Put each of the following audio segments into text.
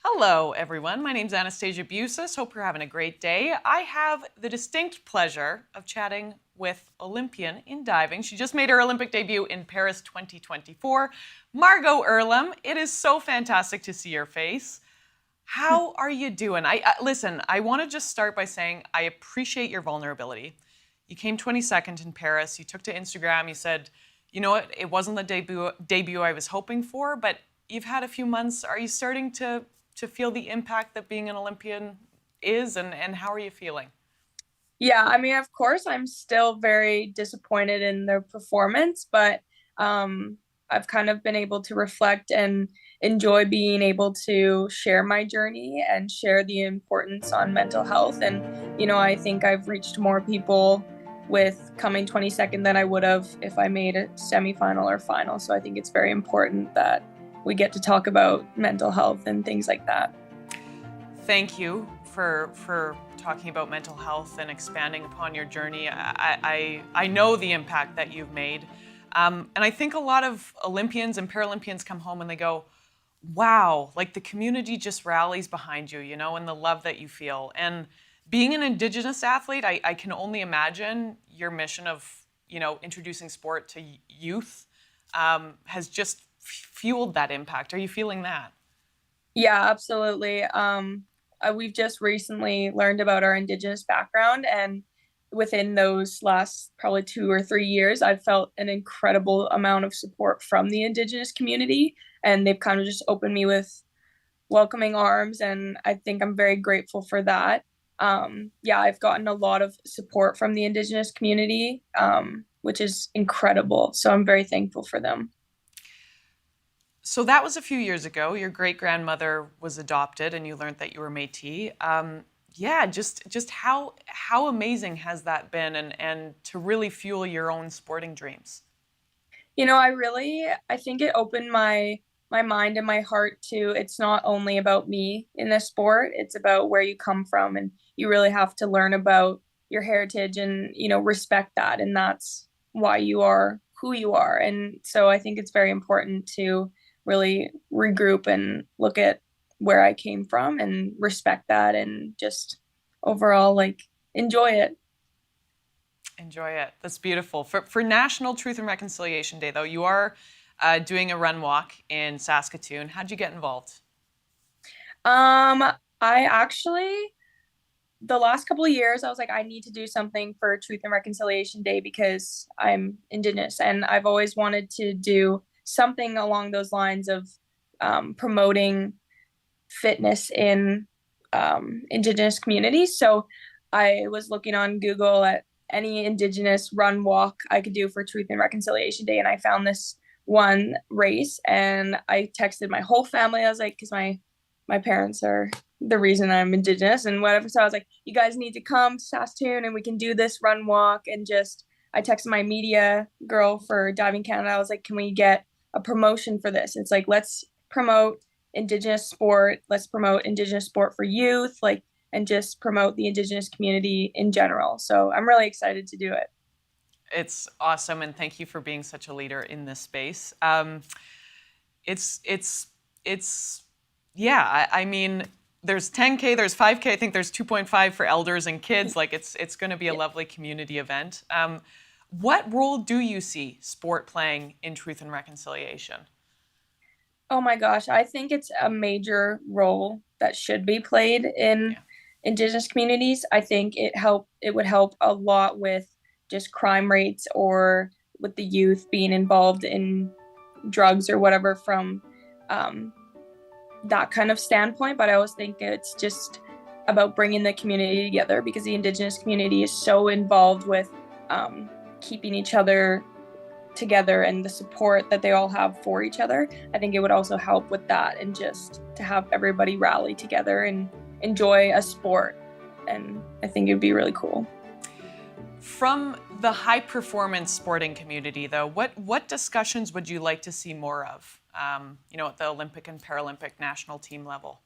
Hello, everyone. My name's Anastasia Bucsis. Hope you're having a great day. I have the distinct pleasure of chatting with Olympian in diving. She just made her Olympic debut in Paris 2024. Margo Erlam, it is so fantastic to see your face. How are you doing? Listen, I want to just start by saying I appreciate your vulnerability. You came 22nd in Paris. You took to Instagram. You said, you know what, it wasn't the debut I was hoping for, but you've had a few months. Are you starting to feel the impact that being an Olympian is, and how are you feeling? Yeah, I mean, of course, I'm still very disappointed in the performance, but I've kind of been able to reflect and enjoy being able to share my journey and share the importance on mental health. And, I think I've reached more people with coming 22nd than I would have if I made a semifinal or final. So I think it's very important that we get to talk about mental health and things like that. Thank you for talking about mental health and expanding upon your journey. I know the impact that you've made. And I think a lot of Olympians and Paralympians come home and they go, wow, like the community just rallies behind you, and the love that you feel. And being an Indigenous athlete, I can only imagine your mission of, introducing sport to youth has just fueled that impact. Are you feeling that? Yeah, absolutely. We've just recently learned about our Indigenous background, and within those last probably 2 or 3 years, I've felt an incredible amount of support from the Indigenous community, and they've kind of just opened me with welcoming arms, and I think I'm very grateful for that. Yeah, I've gotten a lot of support from the Indigenous community, which is incredible. So I'm very thankful for them. So that was a few years ago. Your great grandmother was adopted, and you learned that you were Métis. Yeah, just how amazing has that been, and to really fuel your own sporting dreams. I think it opened my mind and my heart to it's not only about me in this sport, it's about where you come from, and you really have to learn about your heritage and, respect that, and that's why you are who you are. And so I think it's very important to really regroup and look at where I came from and respect that and just overall like enjoy it. Enjoy it. That's beautiful. For National Truth and Reconciliation Day, though, you are doing a run walk in Saskatoon. How'd you get involved? I actually the last couple of years I was like I need to do something for Truth and Reconciliation Day because I'm Indigenous and I've always wanted to do something along those lines of promoting fitness in Indigenous communities. So I was looking on Google at any Indigenous run walk I could do for Truth and Reconciliation Day, and I found this one race, and I texted my whole family. I was like, because my parents are the reason I'm Indigenous and whatever. So I was like, you guys need to come to Saskatoon and we can do this run walk. And just, I texted my media girl for Diving Canada. I was like, can we get a promotion for this? It's like, let's promote Indigenous sport. Let's promote Indigenous sport for youth, like, and just promote the Indigenous community in general. So I'm really excited to do it. It's awesome, and thank you for being such a leader in this space. It's it's it's yeah. I mean, there's 10K, there's 5K. I think there's 2.5 for elders and kids. Like it's going to be a lovely community event. What role do you see sport playing in truth and reconciliation? Oh my gosh, I think it's a major role that should be played in Yeah. Indigenous communities. I think it would help a lot with just crime rates or with the youth being involved in drugs or whatever from um, that kind of standpoint. But I always think it's just about bringing the community together because the Indigenous community is so involved with keeping each other together and the support that they all have for each other. I think it would also help with that and just to have everybody rally together and enjoy a sport. And I think it would be really cool. From the high performance sporting community, though, what discussions would you like to see more of? At the Olympic and Paralympic national team level.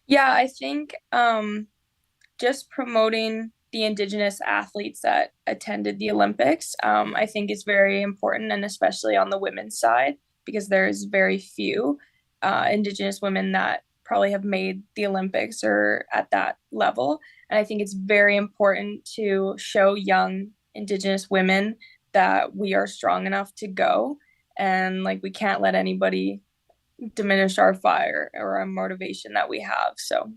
Yeah, I think just promoting the Indigenous athletes that attended the Olympics, I think is very important, and especially on the women's side, because there's very few Indigenous women that probably have made the Olympics or at that level. And I think it's very important to show young Indigenous women that we are strong enough to go, and like we can't let anybody diminish our fire or our motivation that we have. So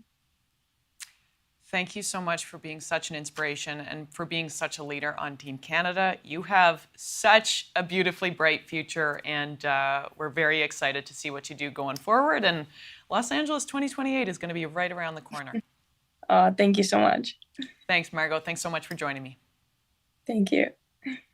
Thank you so much for being such an inspiration and for being such a leader on Team Canada. You have such a beautifully bright future, and we're very excited to see what you do going forward. And Los Angeles 2028 is going to be right around the corner. thank you so much. Thanks, Margo. Thanks so much for joining me. Thank you.